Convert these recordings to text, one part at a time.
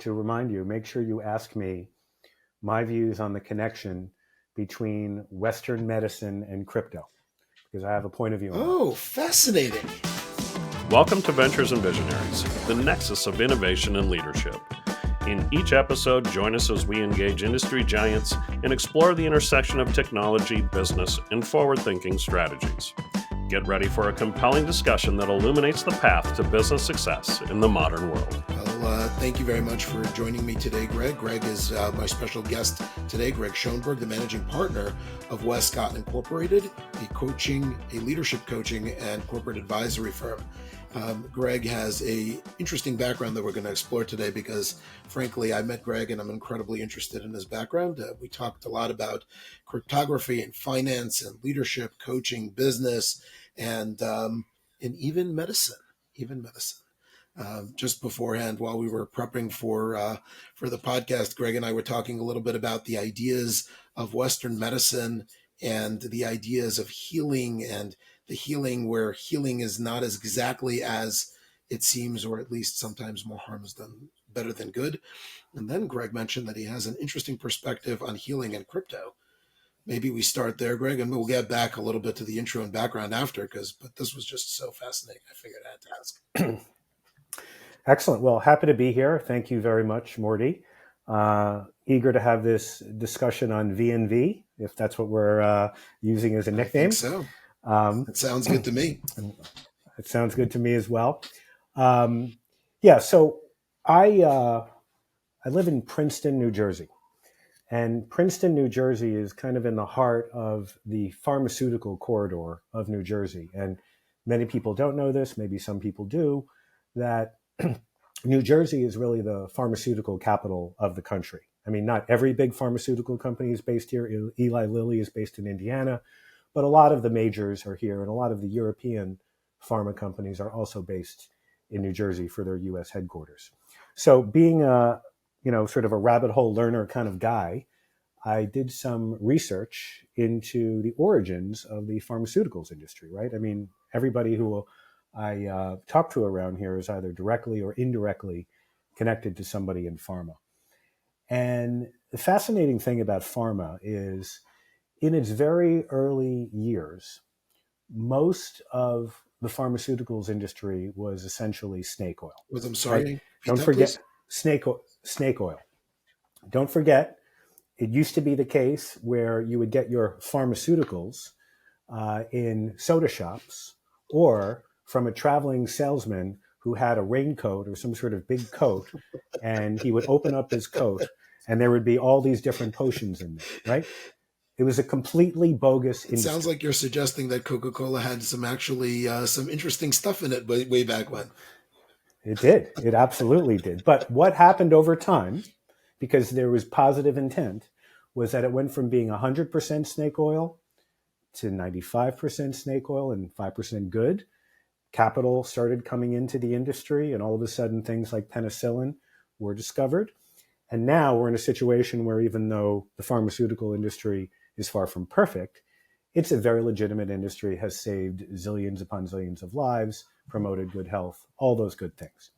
to remind you, make sure you ask me my views on the connection between Western medicine and crypto, because I have a point of view on that. Oh, fascinating. Welcome to Ventures and Visionaries, the nexus of innovation and leadership. In each episode, join us as we engage industry giants and explore the intersection of technology, business, and forward-thinking strategies. Get ready for a compelling discussion that illuminates the path to business success in the modern world. Well, thank you very much for joining me today, Greg. Greg is my special guest today, Greg Schoenberg, the managing partner of Westcott Incorporated, a leadership coaching and corporate advisory firm. Greg has a interesting background that we're going to explore today because, frankly, I met Greg and I'm incredibly interested in his background. We talked a lot about cryptography and finance and leadership, coaching, business, and even medicine. Just beforehand, while we were prepping for the podcast, Greg and I were talking a little bit about the ideas of Western medicine and the ideas of healing and the healing where healing is not as exactly as it seems, or at least sometimes more harm is done better than good. And then Greg mentioned that he has an interesting perspective on healing and crypto. Maybe we start there, Greg, and we'll get back a little bit to the intro and background after, but this was just so fascinating. I figured I had to ask. Excellent. Well, happy to be here. Thank you very much, Morty. Eager to have this discussion on V&V, if that's what we're using as a nickname. I think so. It sounds good to me. It sounds good to me as well. So I live in Princeton, New Jersey. And Princeton, New Jersey is kind of in the heart of the pharmaceutical corridor of New Jersey. And many people don't know this, maybe some people do, that New Jersey is really the pharmaceutical capital of the country. I mean, not every big pharmaceutical company is based here. Eli Lilly is based in Indiana, but a lot of the majors are here, and a lot of the European pharma companies are also based in New Jersey for their U.S. headquarters. So being sort of a rabbit hole learner kind of guy, I did some research into the origins of the pharmaceuticals industry, right? I mean, everybody who I talk to around here is either directly or indirectly connected to somebody in pharma. And the fascinating thing about pharma is in its very early years, most of the pharmaceuticals industry was essentially snake oil. I'm sorry. Right? Don't forget snake oil. Don't forget, it used to be the case where you would get your pharmaceuticals in soda shops or from a traveling salesman who had a raincoat or some sort of big coat, and he would open up his coat and there would be all these different potions in there, right? It was a completely bogus industry. It sounds like you're suggesting that Coca-Cola had some interesting stuff in it way back when. It did. It absolutely did. But what happened over time, because there was positive intent, was that it went from being 100% snake oil to 95% snake oil and 5% good. Capital started coming into the industry, and all of a sudden things like penicillin were discovered. And now we're in a situation where even though the pharmaceutical industry is far from perfect, it's a very legitimate industry, has saved zillions upon zillions of lives, promoted good health, all those good things.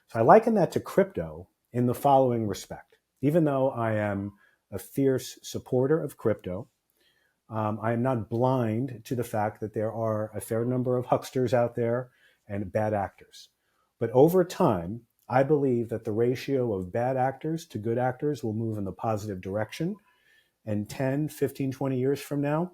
So I liken that to crypto in the following respect. Even though I am a fierce supporter of crypto, I am not blind to the fact that there are a fair number of hucksters out there and bad actors. But over time, I believe that the ratio of bad actors to good actors will move in the positive direction. And 10, 15, 20 years from now,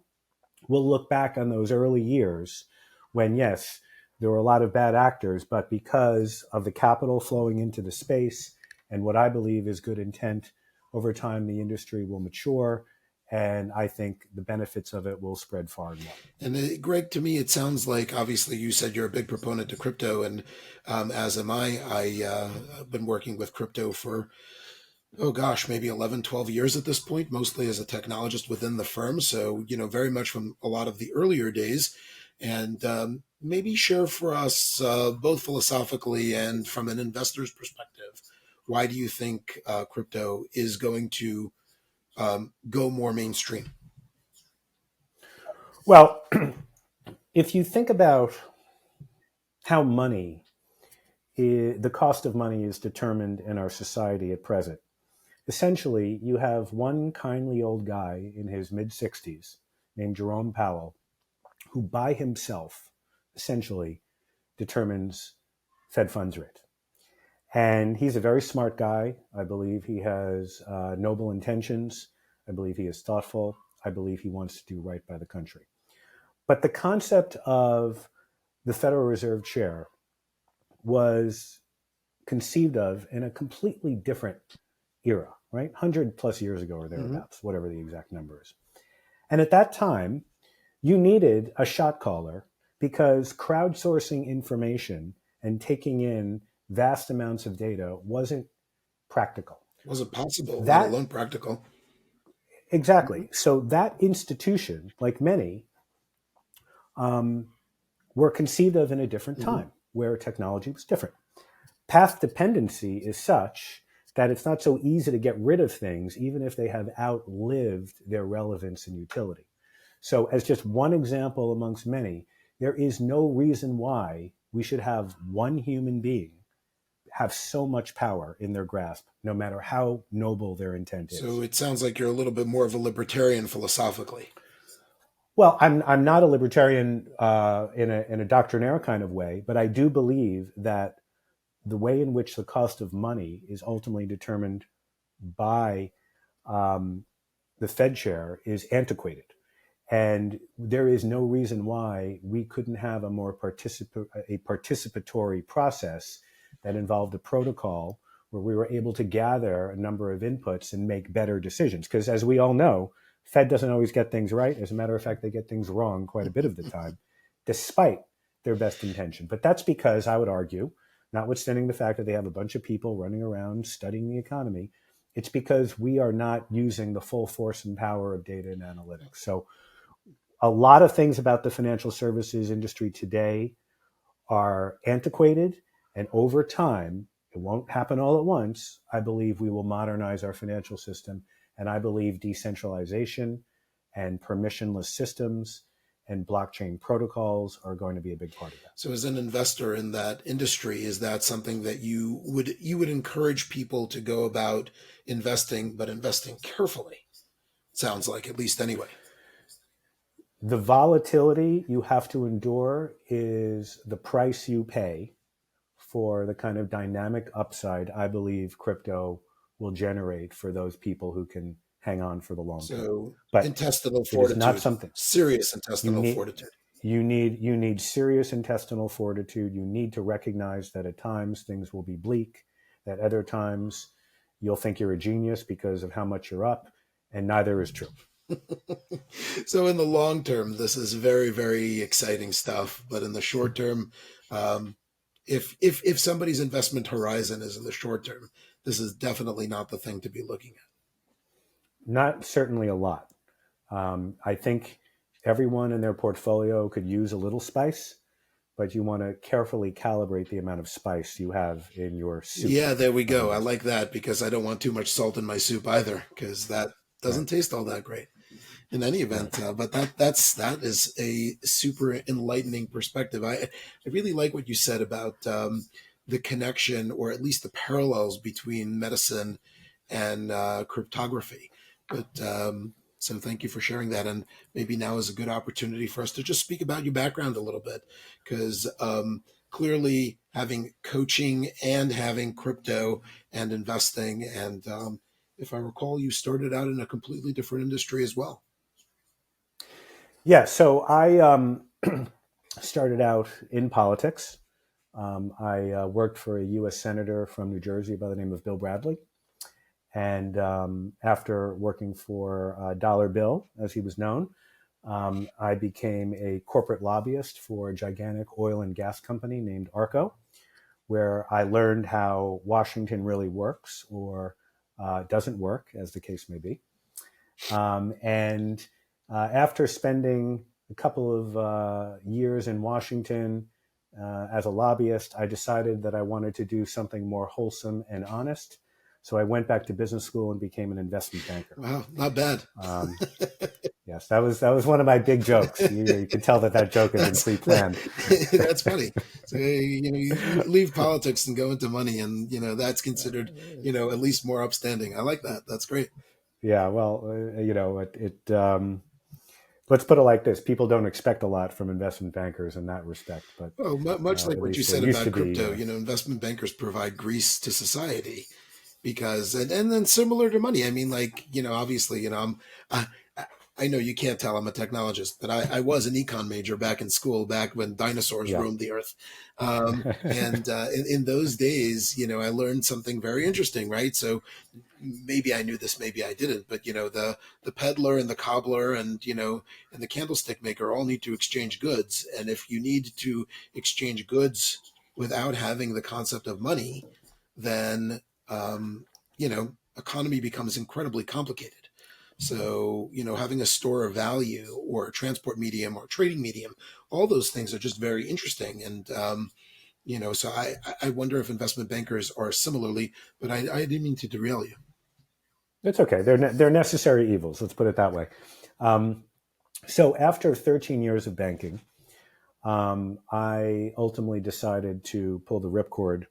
we'll look back on those early years when, yes, there were a lot of bad actors, but because of the capital flowing into the space and what I believe is good intent, over time the industry will mature. And I think the benefits of it will spread far and wide. And Greg, to me, it sounds like, obviously, you said you're a big proponent to crypto, and as am I. I've been working with crypto for, maybe 11, 12 years at this point, mostly as a technologist within the firm. So, very much from a lot of the earlier days. And maybe share for us, both philosophically and from an investor's perspective, why do you think crypto is going to go more mainstream? Well, if you think about how money the cost of money is determined in our society at present. Essentially, you have one kindly old guy in his mid-60s named Jerome Powell, who by himself essentially determines Fed funds rate. And he's a very smart guy. I believe he has noble intentions. I believe he is thoughtful. I believe he wants to do right by the country. But the concept of the Federal Reserve Chair was conceived of in a completely different era, right? 100 plus years ago or thereabouts, whatever the exact number is. And at that time, you needed a shot caller because crowdsourcing information and taking in vast amounts of data wasn't practical. Wasn't possible, let alone practical. Exactly. So that institution, like many, were conceived of in a different time where technology was different. Path dependency is such that it's not so easy to get rid of things, even if they have outlived their relevance and utility. So as just one example amongst many, there is no reason why we should have one human being have so much power in their grasp, no matter how noble their intent is. So it sounds like you're a little bit more of a libertarian philosophically. Well, I'm not a libertarian in a doctrinaire kind of way, but I do believe that the way in which the cost of money is ultimately determined by the Fed chair is antiquated. And there is no reason why we couldn't have a more participatory process that involved a protocol where we were able to gather a number of inputs and make better decisions. Because as we all know, Fed doesn't always get things right. As a matter of fact, they get things wrong quite a bit of the time, despite their best intention. But that's because, I would argue, notwithstanding the fact that they have a bunch of people running around studying the economy, it's because we are not using the full force and power of data and analytics. So a lot of things about the financial services industry today are antiquated, and over time, it won't happen all at once. I believe we will modernize our financial system, and I believe decentralization and permissionless systems and blockchain protocols are going to be a big part of that. So as an investor in that industry, is that something that you would encourage people to go about investing, but investing carefully? Sounds like, at least anyway. The volatility you have to endure is the price you pay for the kind of dynamic upside I believe crypto will generate for those people who can hang on for the long term. So but intestinal fortitude, not something serious intestinal fortitude. You need serious intestinal fortitude. You need to recognize that at times things will be bleak, that other times you'll think you're a genius because of how much you're up, and neither is true. So in the long term, this is very, very exciting stuff. But in the short term, if somebody's investment horizon is in the short term, this is definitely not the thing to be looking at. Not certainly a lot. I think everyone in their portfolio could use a little spice, but you want to carefully calibrate the amount of spice you have in your soup. Yeah, there we go. I like that because I don't want too much salt in my soup either, because that doesn't taste all that great. In any event, but that is a super enlightening perspective. I really like what you said about the connection, or at least the parallels between medicine and cryptography. But so thank you for sharing that, and maybe now is a good opportunity for us to just speak about your background a little bit, because clearly having coaching and having crypto and investing, and if I recall, you started out in a completely different industry as well. Yeah, so I started out in politics. I worked for a U.S. senator from New Jersey by the name of Bill Bradley. And after working for Dollar Bill, as he was known, I became a corporate lobbyist for a gigantic oil and gas company named ARCO, where I learned how Washington really works, or doesn't work, as the case may be. And after spending a couple of years in Washington as a lobbyist, I decided that I wanted to do something more wholesome and honest. So I went back to business school and became an investment banker. Wow, not bad. Yes, that was one of my big jokes. You could tell that joke had been pre-planned. That's funny. So you leave politics and go into money, and that's considered at least more upstanding. I like that. That's great. Yeah, well, let's put it like this: people don't expect a lot from investment bankers in that respect, but Well, much like at what you least it said used to about be. crypto, investment bankers provide grease to society because, and then similar to money. I mean, like, obviously, I, I know you can't tell I'm a technologist, but I was an econ major back in school, back when dinosaurs Yeah. roamed the earth. And in those days, I learned something very interesting, right? So maybe I knew this, maybe I didn't, but the peddler and the cobbler and and the candlestick maker all need to exchange goods. And if you need to exchange goods without having the concept of money, then economy becomes incredibly complicated. So, having a store of value or a transport medium or trading medium, all those things are just very interesting. And, so I wonder if investment bankers are similarly, but I didn't mean to derail you. It's okay. They're necessary evils. Let's put it that way. So after 13 years of banking, I ultimately decided to pull the ripcord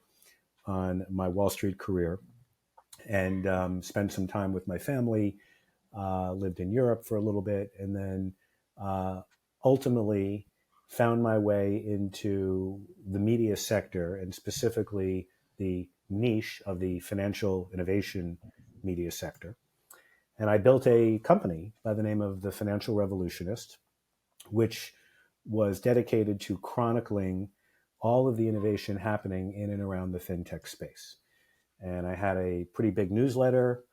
on my Wall Street career and spend some time with my family. Lived in Europe for a little bit, and then ultimately found my way into the media sector, and specifically the niche of the financial innovation media sector. And I built a company by the name of the Financial Revolutionist, which was dedicated to chronicling all of the innovation happening in and around the fintech space. And I had a pretty big newsletter.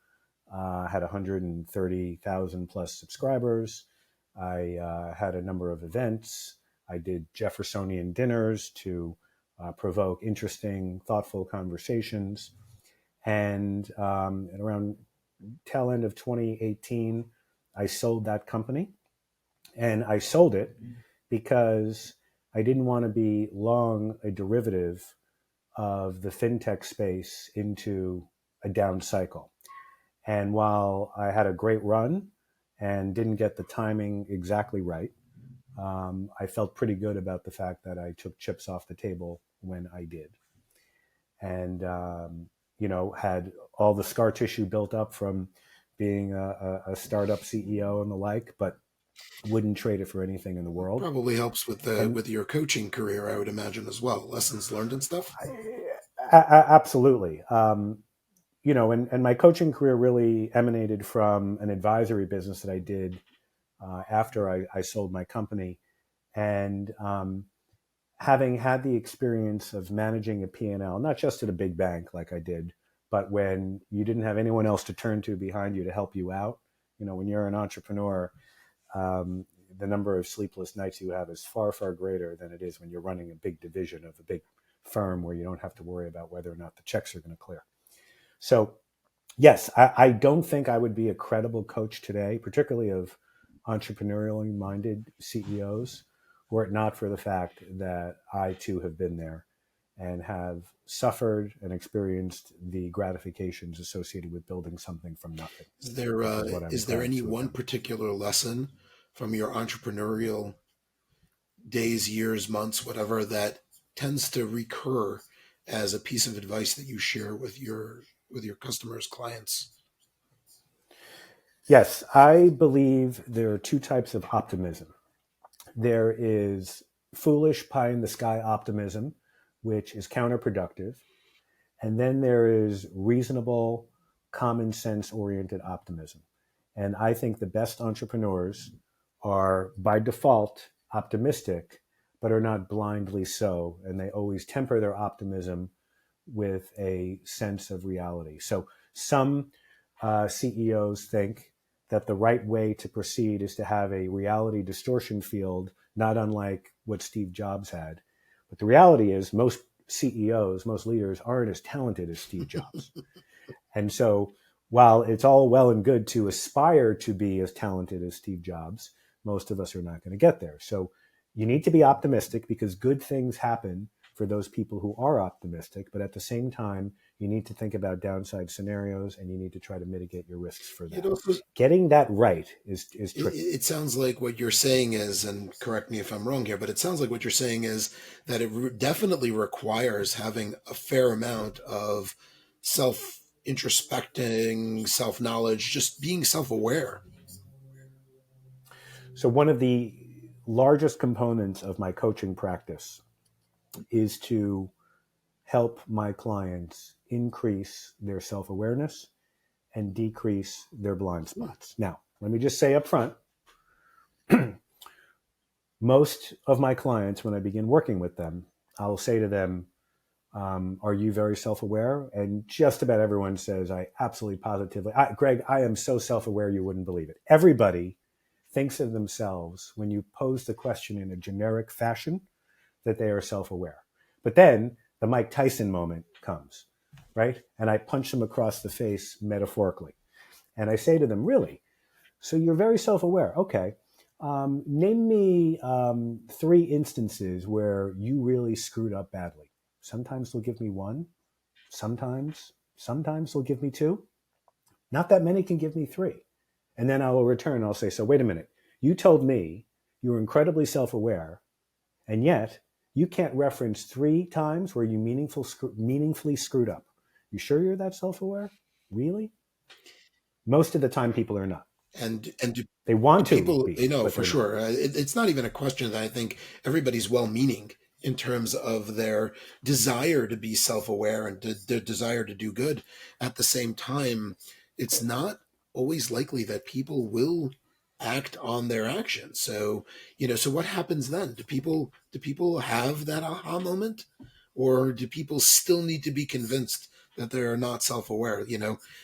Had 130,000 plus subscribers. I had a number of events. I did Jeffersonian dinners to provoke interesting, thoughtful conversations. And at around tail end of 2018, I sold that company. And I sold it because I didn't want to be long a derivative of the fintech space into a down cycle. And while I had a great run and didn't get the timing exactly right, I felt pretty good about the fact that I took chips off the table when I did. And, had all the scar tissue built up from being a startup CEO and the like, but wouldn't trade it for anything in the world. Probably helps with your coaching career, I would imagine, as well. Lessons learned and stuff. Absolutely. And my coaching career really emanated from an advisory business that I did after I sold my company. And having had the experience of managing a P&L, not just at a big bank like I did, but when you didn't have anyone else to turn to behind you to help you out, when you're an entrepreneur, the number of sleepless nights you have is far, far greater than it is when you're running a big division of a big firm where you don't have to worry about whether or not the checks are going to clear. So, yes, I don't think I would be a credible coach today, particularly of entrepreneurially minded CEOs, were it not for the fact that I too have been there and have suffered and experienced the gratifications associated with building something from nothing. Is there any one particular lesson from your entrepreneurial days, years, months, whatever, that tends to recur as a piece of advice that you share with your customers, clients? Yes, I believe there are two types of optimism. There is foolish pie in the sky optimism, which is counterproductive. And then there is reasonable, common sense oriented optimism. And I think the best entrepreneurs are by default optimistic, but are not blindly so. And they always temper their optimism with a sense of reality. So some CEOs think that the right way to proceed is to have a reality distortion field, not unlike what Steve Jobs had. But the reality is most CEOs, most leaders aren't as talented as Steve Jobs. And so while it's all well and good to aspire to be as talented as Steve Jobs, most of us are not going to get there. So you need to be optimistic because good things happen for those people who are optimistic, but at the same time, you need to think about downside scenarios and you need to try to mitigate your risks for It that. also, Getting that right is it, tricky. it sounds like what you're saying is, and correct me if I'm wrong here, but it sounds like what you're saying is that it definitely requires having a fair amount of self introspecting, self knowledge, just being self aware. So one of the largest components of my coaching practice is to help my clients increase their self-awareness and decrease their blind spots. Now, let me just say up front, most of my clients, when I begin working with them, I'll say to them, are you very self-aware? And just about everyone says, I absolutely positively, Greg, I am so self-aware you wouldn't believe it. Everybody thinks of themselves when you pose the question in a generic fashion that they are self-aware. But then the Mike Tyson moment comes, right? And I punch them across the face metaphorically. And I say to them, really? So you're very self-aware. Okay. Name me 3 instances where you really screwed up badly. Sometimes they'll give me 1. Sometimes they'll give me 2. Not that many can give me 3. And then I will return. I'll say, so wait a minute. You told me you were incredibly self-aware, and yet you can't reference 3 times where you meaningfully screwed up. You sure you're that self-aware? Really? Most of the time, people are not. And do They want to people, be, but for they're not. sure. It's not even a question that I think everybody's well-meaning in terms of their desire to be self-aware and their desire to do good. At the same time, it's not always likely that people will act on their actions. So, so what happens then? Do people have that aha moment, or do people still need to be convinced that they're not self-aware?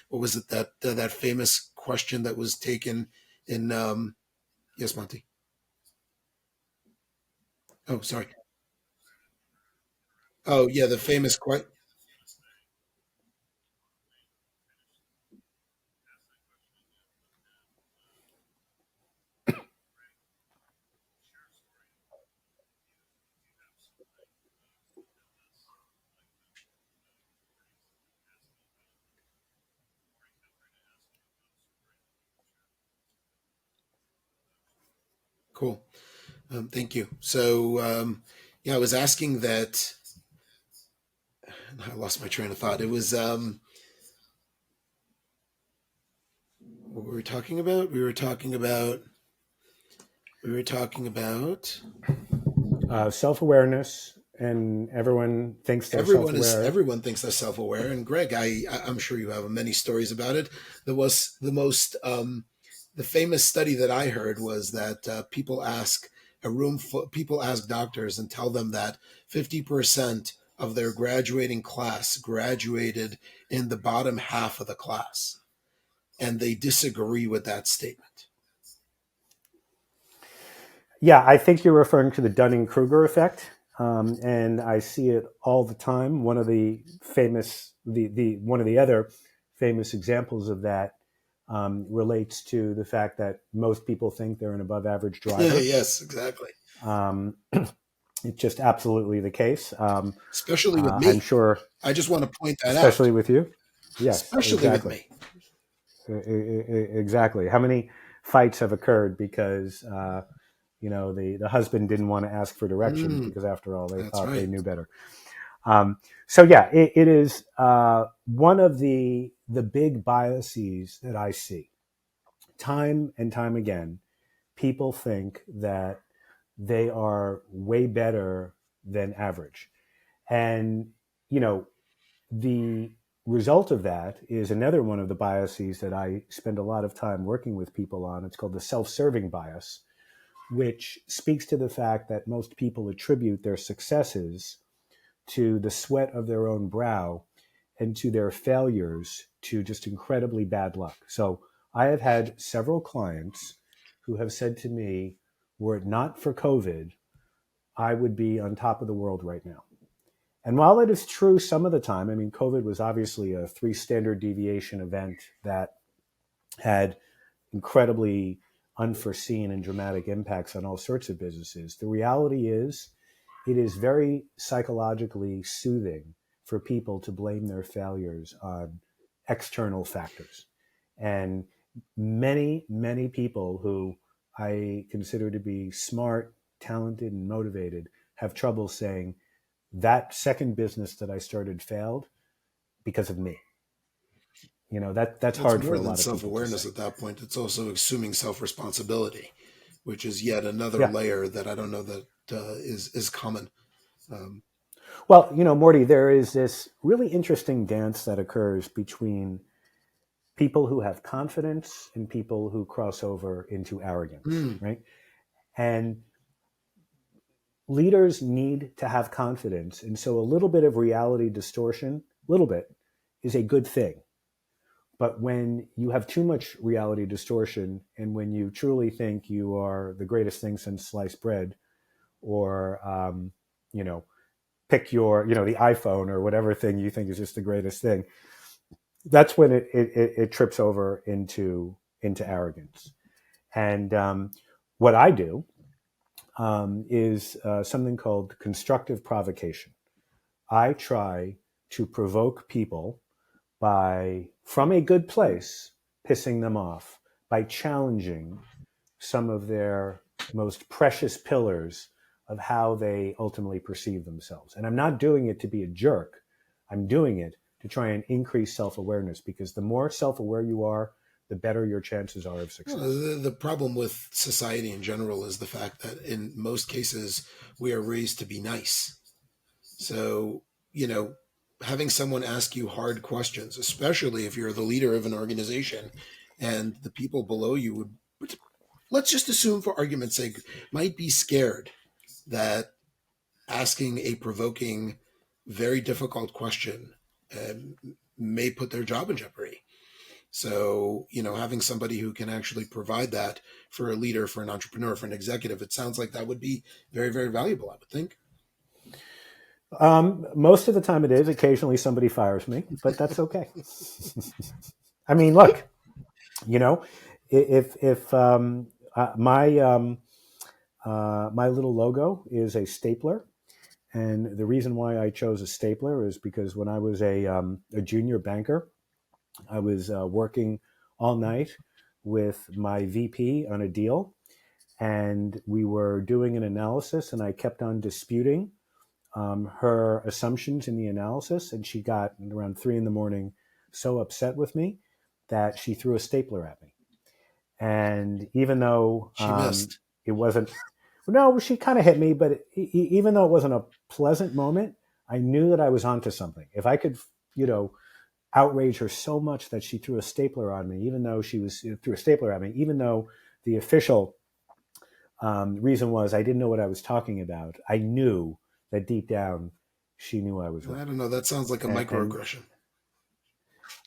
What was it, that famous question that was taken in yes, Monty. Oh, sorry. Oh, yeah, the famous question. Cool. Thank you. So, yeah, I was asking that. I lost my train of thought. It was what were we talking about? We were talking about Self-awareness, and everyone thinks they're self-aware. everyone thinks they're self-aware. And Greg, I'm sure you have many stories about it. The famous study that I heard was that people ask doctors and tell them that 50% of their graduating class graduated in the bottom half of the class, and they disagree with that statement. Yeah, I think you're referring to the Dunning-Kruger effect, and I see it all the time. One of the other famous examples of that relates to the fact that most people think they're an above-average driver. Yes, exactly. It's just absolutely the case. Especially with me. I'm sure. I just want to point that Especially out. with you. Yes, Especially exactly. with me. Exactly. How many fights have occurred because the husband didn't want to ask for directions because after all they That's thought right. they knew better. So yeah, it is one of the big biases that I see time and time again. People think that they are way better than average, and the result of that is another one of the biases that I spend a lot of time working with people on. It's called the self-serving bias, which speaks to the fact that most people attribute their successes to the sweat of their own brow and to their failures to just incredibly bad luck. So I have had several clients who have said to me, were it not for COVID, I would be on top of the world right now. And while it is true some of the time, I mean, COVID was obviously a 3 standard deviation event that had incredibly unforeseen and dramatic impacts on all sorts of businesses. The reality is it is very psychologically soothing for people to blame their failures on external factors. And many people who I consider to be smart, talented, and motivated have trouble saying that second business that I started failed because of me. That's It's hard for more a than lot of people to self-awareness say. at that point. It's also assuming self-responsibility, which is yet another Yeah. layer that I don't know that is common. Um, Well, Morty, there is this really interesting dance that occurs between people who have confidence and people who cross over into arrogance, mm, right? And leaders need to have confidence. And so a little bit of reality distortion, little bit, is a good thing. But when you have too much reality distortion and when you truly think you are the greatest thing since sliced bread, or, you know, pick your, the iPhone or whatever thing you think is just the greatest thing, that's when it trips over into arrogance. And what I do is something called constructive provocation. I try to provoke people by, from a good place, pissing them off, by challenging some of their most precious pillars of how they ultimately perceive themselves. And I'm not doing it to be a jerk. I'm doing it to try and increase self-awareness, because the more self-aware you are, the better your chances are of success. the problem with society in general is the fact that in most cases we are raised to be nice. So, having someone ask you hard questions, especially if you're the leader of an organization and the people below you would, let's just assume for argument's sake, might be scared that asking a provoking, very difficult question may put their job in jeopardy. So, having somebody who can actually provide that for a leader, for an entrepreneur, for an executive, it sounds like that would be very, very valuable, I would think. Most of the time it is. Occasionally somebody fires me, but that's okay. I mean, look, if my little logo is a stapler, and the reason why I chose a stapler is because when I was a junior banker, I was working all night with my VP on a deal, and we were doing an analysis, and I kept on disputing her assumptions in the analysis, and she got around 3 a.m. so upset with me that she threw a stapler at me. And even though She missed. it wasn't, no, she kind of hit me, but even though it wasn't a pleasant moment, I knew that I was onto something. If I could, outrage her so much that she threw a stapler on me, even though threw a stapler at me, even though the official reason was I didn't know what I was talking about, I knew that deep down she knew I was right. I don't know. That sounds like a microaggression.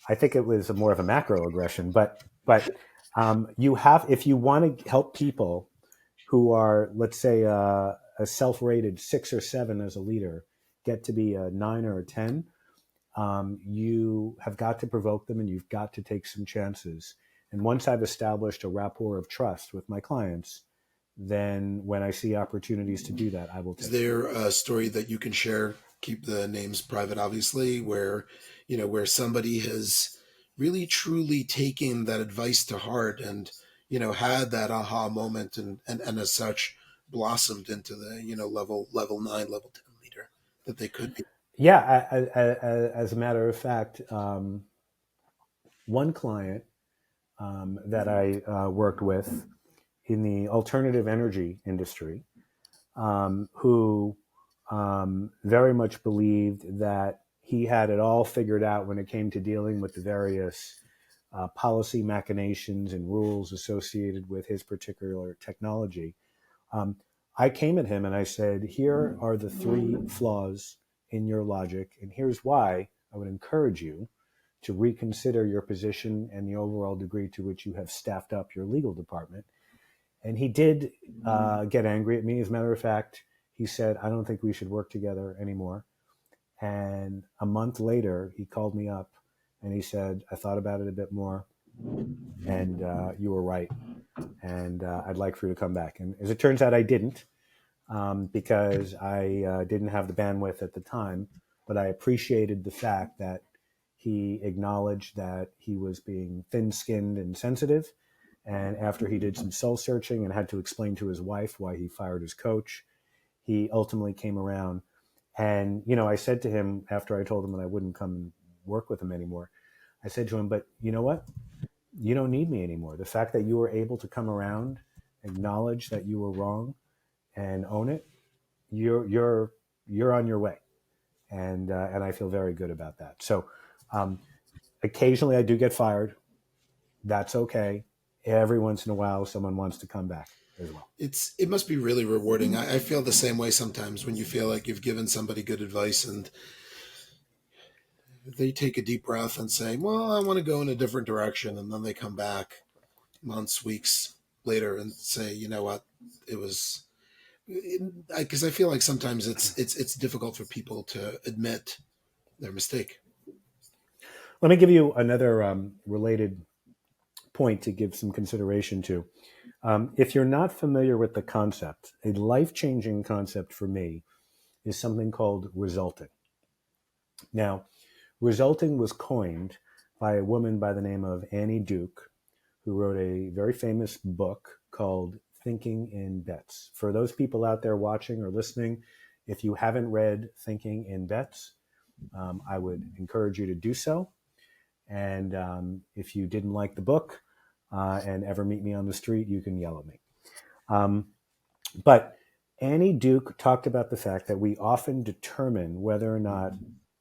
I think it was more of a macroaggression, but if you want to help people who are, let's say, a self-rated 6 or 7 as a leader, get to be a 9 or a 10, you have got to provoke them, and you've got to take some chances. And once I've established a rapport of trust with my clients, then when I see opportunities to do that, I will take it. Is there a story that you can share? Keep the names private, obviously, where somebody has really truly taken that advice to heart and had that aha moment and as such blossomed into the level 9, level 10 leader that they could be. Yeah, as a matter of fact, one client that I worked with in the alternative energy industry, who very much believed that he had it all figured out when it came to dealing with the various policy machinations and rules associated with his particular technology. I came at him and I said, here are the 3 flaws in your logic, and here's why I would encourage you to reconsider your position and the overall degree to which you have staffed up your legal department. And he did get angry at me. As a matter of fact, he said, I don't think we should work together anymore. And a month later, he called me up and he said, I thought about it a bit more, and you were right. And I'd like for you to come back. And as it turns out, I didn't. because I didn't have the bandwidth at the time, but I appreciated the fact that he acknowledged that he was being thin-skinned and sensitive. And after he did some soul searching and had to explain to his wife why he fired his coach, he ultimately came around. And, I said to him after I told him that I wouldn't come and work with him anymore, I said to him, but you know what? You don't need me anymore. The fact that you were able to come around, acknowledge that you were wrong, and own it, you're on your way, and I feel very good about that. So occasionally I do get fired. That's okay. Every once in a while, someone wants to come back as well. It must be really rewarding. I feel the same way sometimes when you feel like you've given somebody good advice and they take a deep breath and say, well, I want to go in a different direction. And then they come back months, weeks later and say, you know what, it was, because I feel like sometimes it's difficult for people to admit their mistake. Let me give you another related point to give some consideration to. If you're not familiar with the concept, a life-changing concept for me is something called resulting. Now, resulting was coined by a woman by the name of Annie Duke, who wrote a very famous book called Thinking in Bets. For those people out there watching or listening, if you haven't read Thinking in Bets, I would encourage you to do so. And if you didn't like the book and ever meet me on the street, you can yell at me. But Annie Duke talked about the fact that we often determine whether or not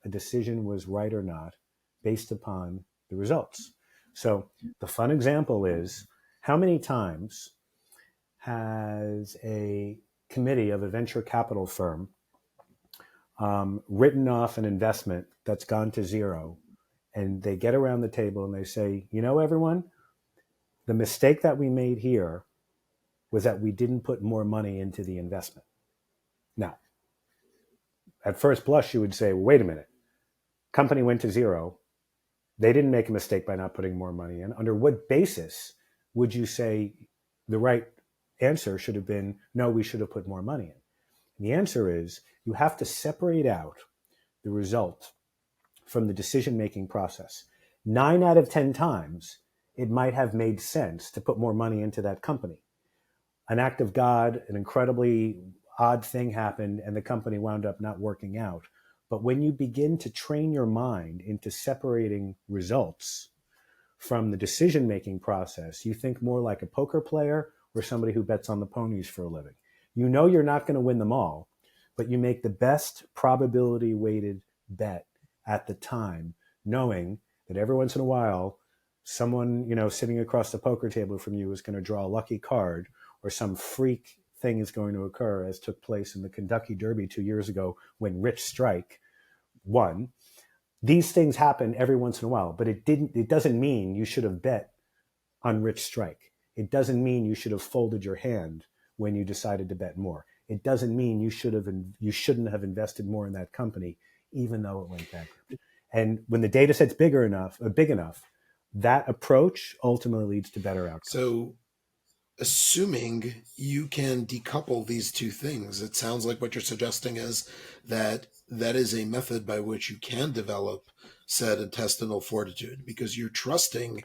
a decision was right or not based upon the results. So the fun example is, how many times has a committee of a venture capital firm written off an investment that's gone to zero, and they get around the table and they say, everyone, the mistake that we made here was that we didn't put more money into the investment. Now, at first blush, you would say, well, wait a minute, company went to zero. They didn't make a mistake by not putting more money in. Under what basis would you say the right answer should have been, no, we should have put more money in? And the answer is, you have to separate out the result from the decision-making process. 9 out of 10 times, it might have made sense to put more money into that company. An act of God, an incredibly odd thing happened, and the company wound up not working out. But when you begin to train your mind into separating results from the decision-making process, you think more like a poker player or somebody who bets on the ponies for a living. You know you're not going to win them all, but you make the best probability-weighted bet at the time, knowing that every once in a while, someone sitting across the poker table from you is going to draw a lucky card, or some freak thing is going to occur, as took place in the Kentucky Derby 2 years ago when Rich Strike won. These things happen every once in a while, but it doesn't mean you should have bet on Rich Strike. It doesn't mean you should have folded your hand when you decided to bet more. It doesn't mean you shouldn't have invested more in that company, even though it went bankrupt. And when the data set's big enough, that approach ultimately leads to better outcomes. So, assuming you can decouple these two things, it sounds like what you're suggesting is that is a method by which you can develop said intestinal fortitude, because you're trusting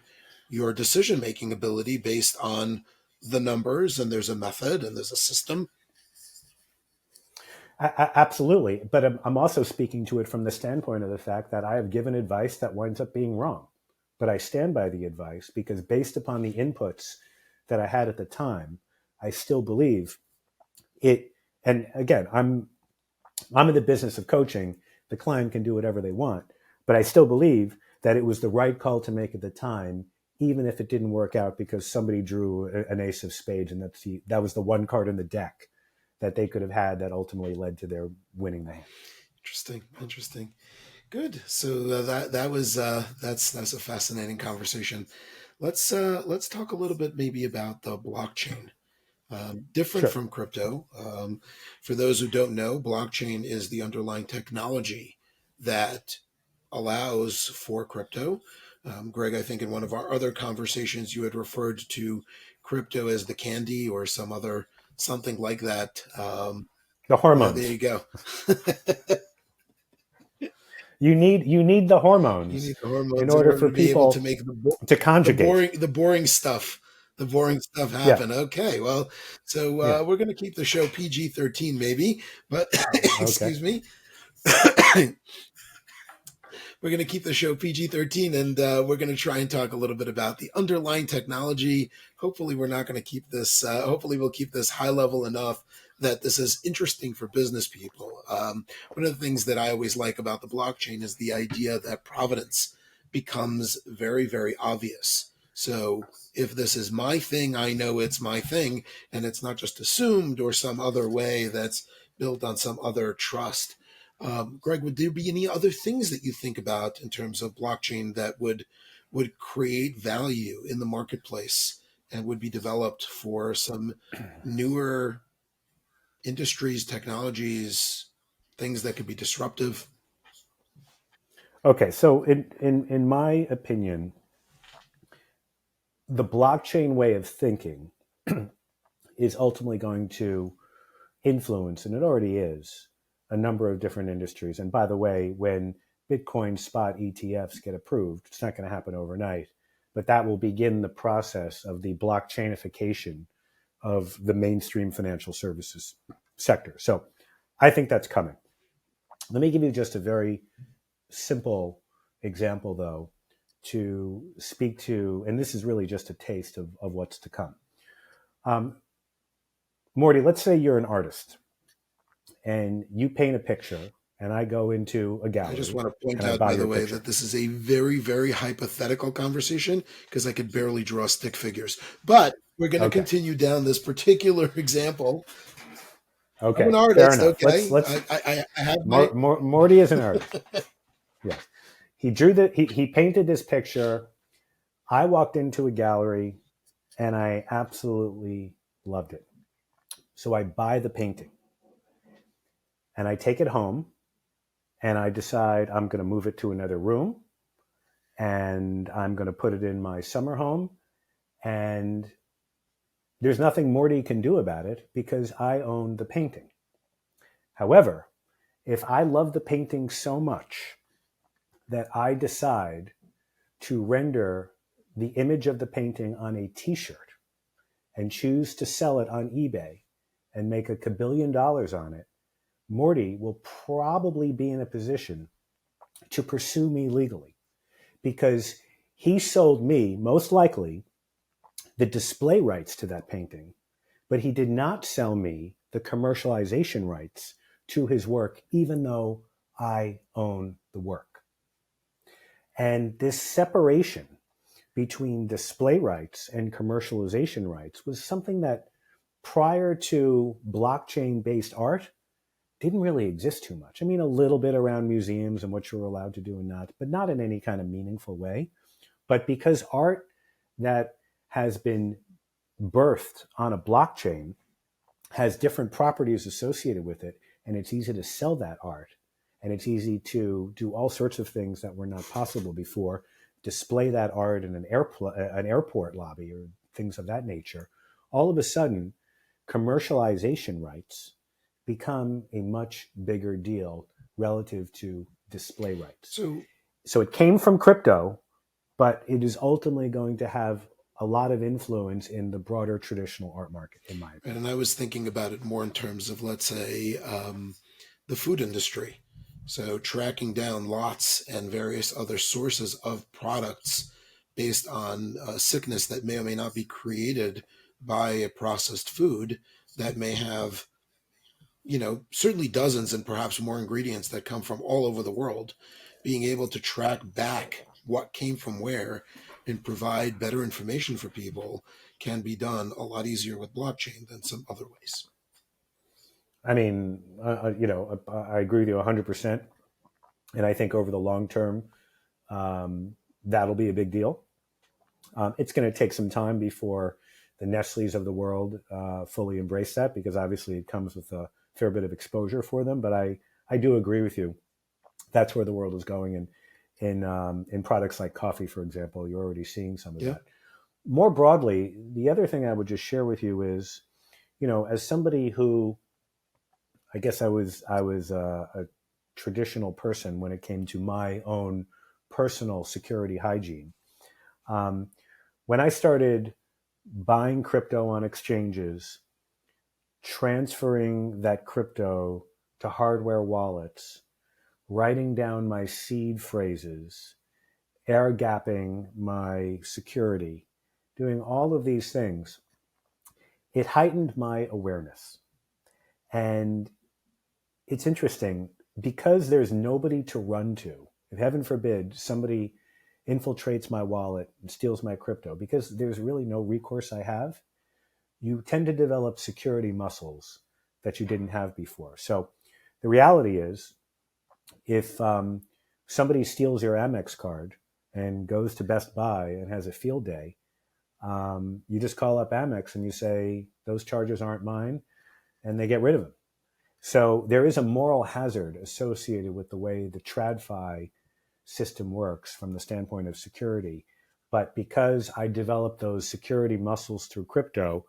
your decision-making ability based on the numbers, and there's a method and there's a system. Absolutely. But I'm also speaking to it from the standpoint of the fact that I have given advice that winds up being wrong. But I stand by the advice because based upon the inputs that I had at the time, I still believe it. And again, I'm in the business of coaching. The client can do whatever they want, but I still believe that it was the right call to make at the time, even if it didn't work out because somebody drew an ace of spades, and that was the one card in the deck that they could have had that ultimately led to their winning the hand. Interesting. Good. So that's a fascinating conversation. Let's talk a little bit maybe about the blockchain. Different from crypto. For those who don't know, blockchain is the underlying technology that allows for crypto. Greg, I think in one of our other conversations, you had referred to crypto as the candy or something like that. The Yeah, there hormones. you go. You need the You hormones need the in hormones in order order for to be able to people make to conjugate. the boring stuff, Yeah, happen. Okay, well, so yeah. we're going to keep the show PG-13 maybe, but Okay. excuse me. We're going to keep the show PG-13, and we're going to try and talk a little bit about the underlying technology. Hopefully, we're not going to keep this. Hopefully, we'll keep this high level enough that this is interesting for business people. One of the things that I always like about the blockchain is the idea that provenance becomes very, very obvious. So if this is my thing, I know it's my thing, and it's not just assumed or some other way that's built on some other trust. Greg, would there be any other things that you think about in terms of blockchain that would create value in the marketplace and would be developed for some newer industries, technologies, things that could be disruptive? Okay. So in my opinion, the blockchain way of thinking is ultimately going to influence, and it already is, a number of different industries. And by the way, when Bitcoin spot ETFs get approved, it's not going to happen overnight, but that will begin the process of the blockchainification of the mainstream financial services sector. So I think that's coming. Let me give you just a very simple example, though, to speak to, and this is really just a taste of what's to come. Morty, let's say you're an artist and you paint a picture, and I go into a I just gallery want to point and I out, buy by the your way, picture. that this is a very, very hypothetical conversation because I could barely draw stick figures. But we're going to Okay. continue down this particular example. I'm an Okay. Fair artist, enough. okay? Let's I have my. Morty is an artist. Yes. He painted this picture. I walked into a gallery and I absolutely loved it. So I buy the painting and I take it home and I decide I'm going to move it to another room and I'm going to put it in my summer home. And there's nothing Morty can do about it because I own the painting. However, if I love the painting so much that I decide to render the image of the painting on a t-shirt and choose to sell it on eBay and make a kabillion dollars on it, Morty will probably be in a position to pursue me legally because he sold me, most likely, the display rights to that painting, but he did not sell me the commercialization rights to his work, even though I own the work. And this separation between display rights and commercialization rights was something that prior to blockchain based art didn't really exist too much. I mean, a little bit around museums and what you're allowed to do and not, but not in any kind of meaningful way. But because art that has been birthed on a blockchain has different properties associated with it, and it's easy to sell that art, and it's easy to do all sorts of things that were not possible before, display that art in an airport lobby or things of that nature. All of a sudden, commercialization rights become a much bigger deal relative to display rights. So it came from crypto, but it is ultimately going to have a lot of influence in the broader traditional art market, in my opinion. And I was thinking about it more in terms of, let's say, the food industry. So tracking down lots and various other sources of products based on sickness that may or may not be created by a processed food that may have, certainly dozens and perhaps more ingredients that come from all over the world, being able to track back what came from where and provide better information for people can be done a lot easier with blockchain than some other ways. I mean, I agree with you 100%. And I think over the long term, that'll be a big deal. It's going to take some time before the Nestle's of the world fully embrace that, because obviously it comes with a fair bit of exposure for them. But I do agree with you. That's where the world is going. And in products like coffee, for example, you're already seeing some of that. More broadly, the other thing I would just share with you is, as somebody who I guess I was a traditional person when it came to my own personal security hygiene. Um, when I started buying crypto on exchanges, transferring that crypto to hardware wallets, writing down my seed phrases, air gapping my security, doing all of these things, it heightened my awareness. And it's interesting because there's nobody to run to. If heaven forbid somebody infiltrates my wallet and steals my crypto, because there's really no recourse I have, you tend to develop security muscles that you didn't have before. So the reality is, if somebody steals your Amex card and goes to Best Buy and has a field day, you just call up Amex and you say, those charges aren't mine, and they get rid of them. So there is a moral hazard associated with the way the TradFi system works from the standpoint of security. But because I developed those security muscles through crypto,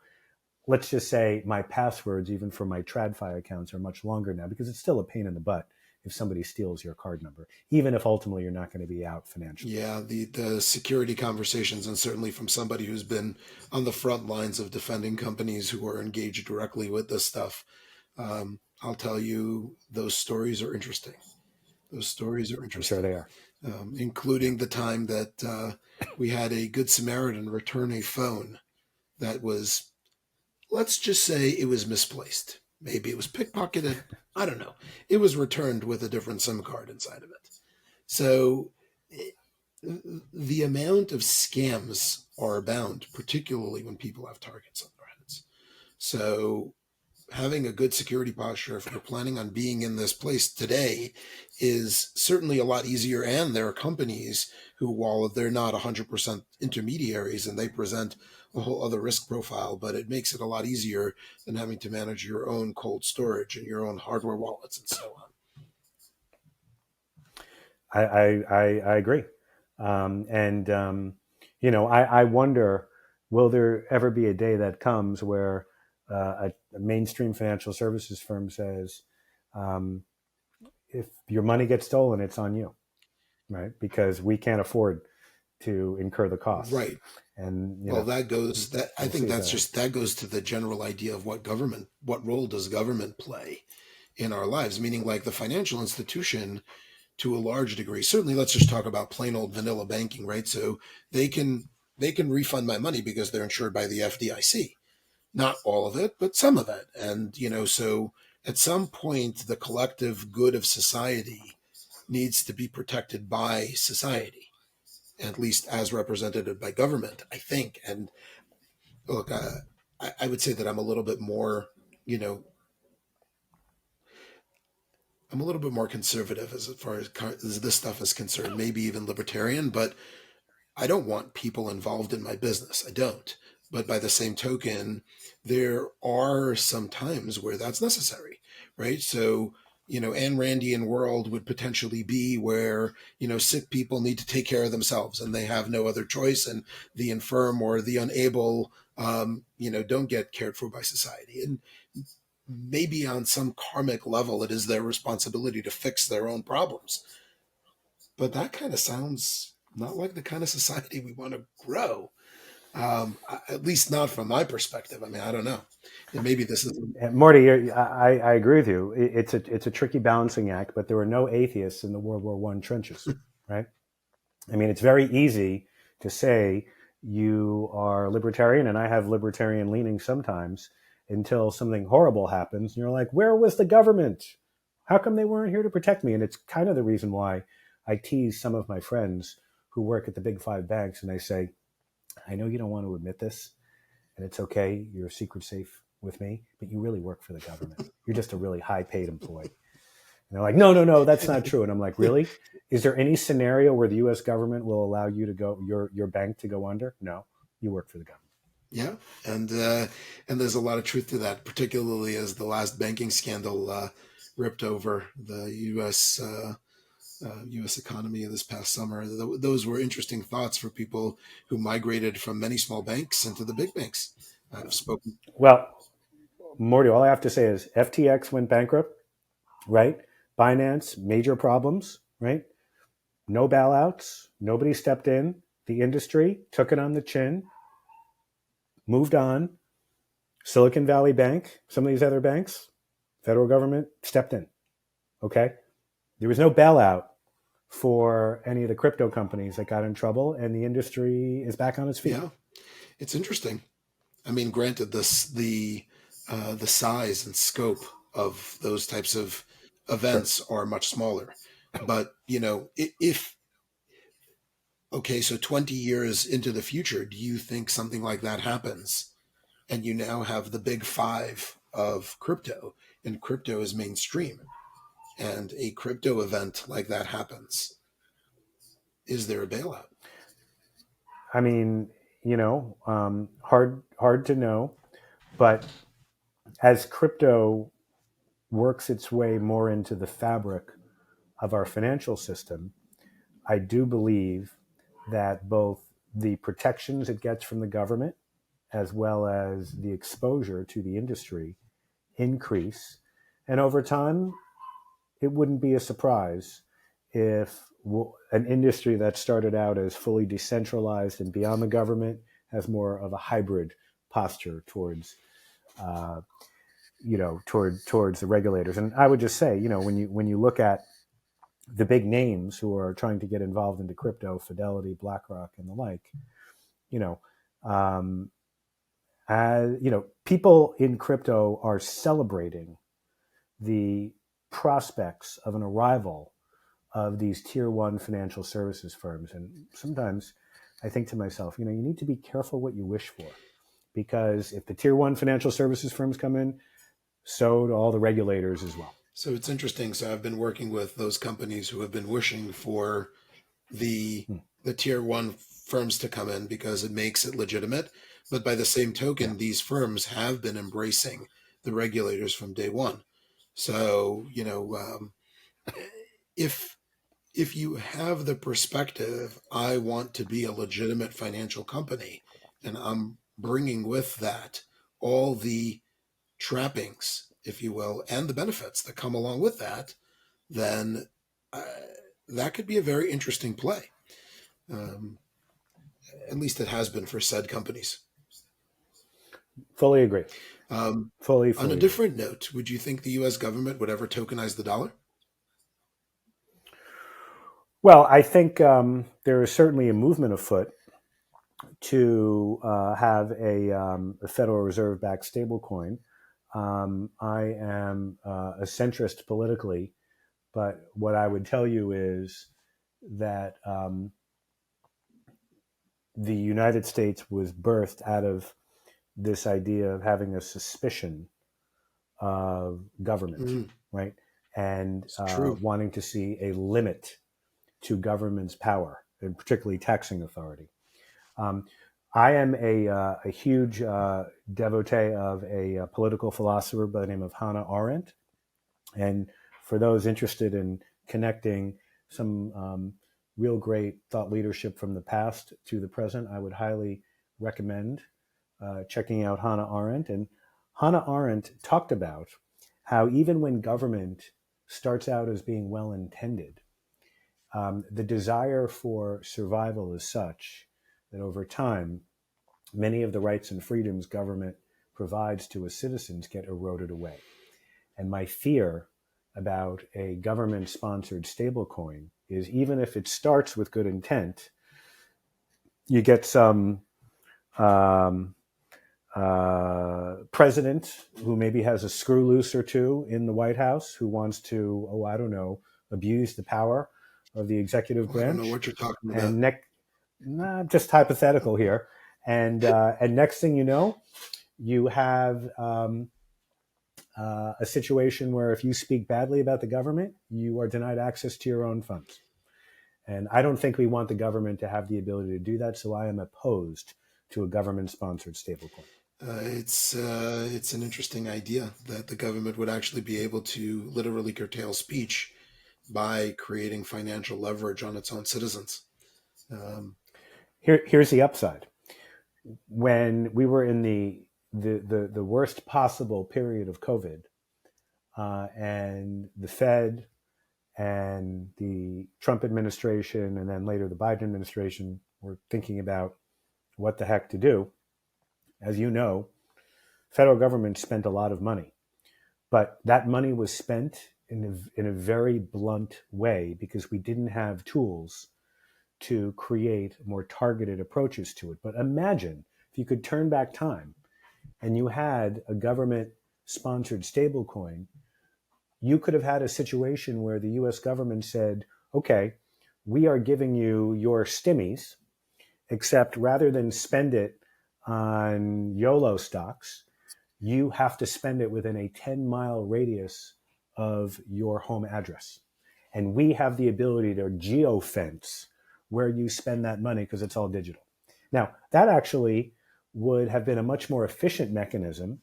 let's just say my passwords, even for my TradFi accounts, are much longer now because it's still a pain in the butt if somebody steals your card number, even if ultimately you're not going to be out financially. Yeah, the security conversations, and certainly from somebody who's been on the front lines of defending companies who are engaged directly with this stuff, I'll tell you, those stories are interesting. Those stories are I'm sure interesting, they are. including the time that we had a Good Samaritan return a phone that was, let's just say it was misplaced. Maybe it was pickpocketed. I don't know. It was returned with a different SIM card inside of it. So the amount of scams are abound, particularly when people have targets on their heads. So having a good security posture, if you're planning on being in this place today, is certainly a lot easier. And there are companies who, while they're not 100% intermediaries and they present a whole other risk profile, but it makes it a lot easier than having to manage your own cold storage and your own hardware wallets and so on. I agree. And, I wonder, will there ever be a day that comes where a mainstream financial services firm says, um, if your money gets stolen, it's on you, right? Because we can't afford to incur the costs. Right. And, Well, that goes that I we'll think see that's just that goes to the general idea of what role does government play in our lives, meaning like the financial institution to a large degree. Certainly, let's just talk about plain old vanilla banking, right? So they can refund my money because they're insured by the FDIC. Not all of it, but some of it. And so at some point the collective good of society needs to be protected by society, at least as represented by government, I think. And look, I would say that I'm a little bit more, I'm a little bit more conservative as far as this stuff is concerned, maybe even libertarian, but I don't want people involved in my business. I don't. But by the same token, there are some times where that's necessary, right? So, Ayn Randian world would potentially be where, sick people need to take care of themselves and they have no other choice. And the infirm or the unable, don't get cared for by society. And maybe on some karmic level, it is their responsibility to fix their own problems. But that kind of sounds not like the kind of society we want to grow. At least not from my perspective. I mean, I don't know. And maybe this is Morty, I agree with you. It's a tricky balancing act, but there were no atheists in the World War I trenches, right? I mean, it's very easy to say you are libertarian, and I have libertarian leanings sometimes, until something horrible happens, and you're like, where was the government? How come they weren't here to protect me? And it's kind of the reason why I tease some of my friends who work at the big five banks, and I say, I know you don't want to admit this, and it's okay, you're secret safe with me, but you really work for the government. You're just a really high paid employee. And they're like, no, that's not true. And I'm like, really? Is there any scenario where the U.S. government will allow you to go, your bank to go under? No, you work for the government. Yeah, and there's a lot of truth to that, particularly as the last banking scandal ripped over the U.S. economy this past summer. Those were interesting thoughts for people who migrated from many small banks into the big banks. I've spoken. Well, Morty, all I have to say is FTX went bankrupt, right? Binance, major problems, right? No bailouts. Nobody stepped in. The industry took it on the chin, moved on. Silicon Valley Bank, some of these other banks, federal government stepped in. Okay? There was no bailout for any of the crypto companies that got in trouble, and the industry is back on its feet. Yeah, it's interesting. I mean, granted, the size and scope of those types of events are much smaller, but if okay, so 20 years into the future, do you think something like that happens, and you now have the big five of crypto, and crypto is mainstream, and a crypto event like that happens? Is there a bailout? I mean, hard to know, but as crypto works its way more into the fabric of our financial system, I do believe that both the protections it gets from the government as well as the exposure to the industry increase. And over time, it wouldn't be a surprise if an industry that started out as fully decentralized and beyond the government has more of a hybrid posture towards towards the regulators. And I would just say, when you look at the big names who are trying to get involved into crypto, Fidelity, BlackRock, and the like, people in crypto are celebrating the prospects of an arrival of these tier one financial services firms. And sometimes I think to myself, you need to be careful what you wish for, because if the tier one financial services firms come in, so do all the regulators as well. So it's interesting. So I've been working with those companies who have been wishing for the tier one firms to come in because it makes it legitimate. But by the same token, these firms have been embracing the regulators from day one. So, if you have the perspective, I want to be a legitimate financial company, and I'm bringing with that all the trappings, if you will, and the benefits that come along with that, then that could be a very interesting play. At least it has been for said companies. Fully agree. Fully on a different note, would you think the U.S. government would ever tokenize the dollar? Well, I think there is certainly a movement afoot to have a Federal Reserve-backed stablecoin. I am a centrist politically, but what I would tell you is that the United States was birthed out of this idea of having a suspicion of government, right? And wanting to see a limit to government's power, and particularly taxing authority. I am a huge devotee of a political philosopher by the name of Hannah Arendt. And for those interested in connecting some real great thought leadership from the past to the present, I would highly recommend checking out Hannah Arendt. And Hannah Arendt talked about how even when government starts out as being well-intended, the desire for survival is such that over time, many of the rights and freedoms government provides to its citizens get eroded away. And my fear about a government-sponsored stablecoin is, even if it starts with good intent, you get some president who maybe has a screw loose or two in the White House who wants to, abuse the power of the executive branch. I don't know what you're talking about. And just hypothetical here. And next thing you know, you have a situation where if you speak badly about the government, you are denied access to your own funds. And I don't think we want the government to have the ability to do that, so I am opposed to a government-sponsored stablecoin. It's an interesting idea that the government would actually be able to literally curtail speech by creating financial leverage on its own citizens. Here's the upside. When we were in the the worst possible period of COVID, and the Fed and the Trump administration, and then later the Biden administration, were thinking about what the heck to do. As you know, federal government spent a lot of money, but that money was spent in a very blunt way because we didn't have tools to create more targeted approaches to it. But imagine if you could turn back time and you had a government sponsored stablecoin, you could have had a situation where the US government said, okay, we are giving you your stimmies, except rather than spend it on YOLO stocks, you have to spend it within a 10-mile radius of your home address. And we have the ability to geofence where you spend that money because it's all digital. Now, that actually would have been a much more efficient mechanism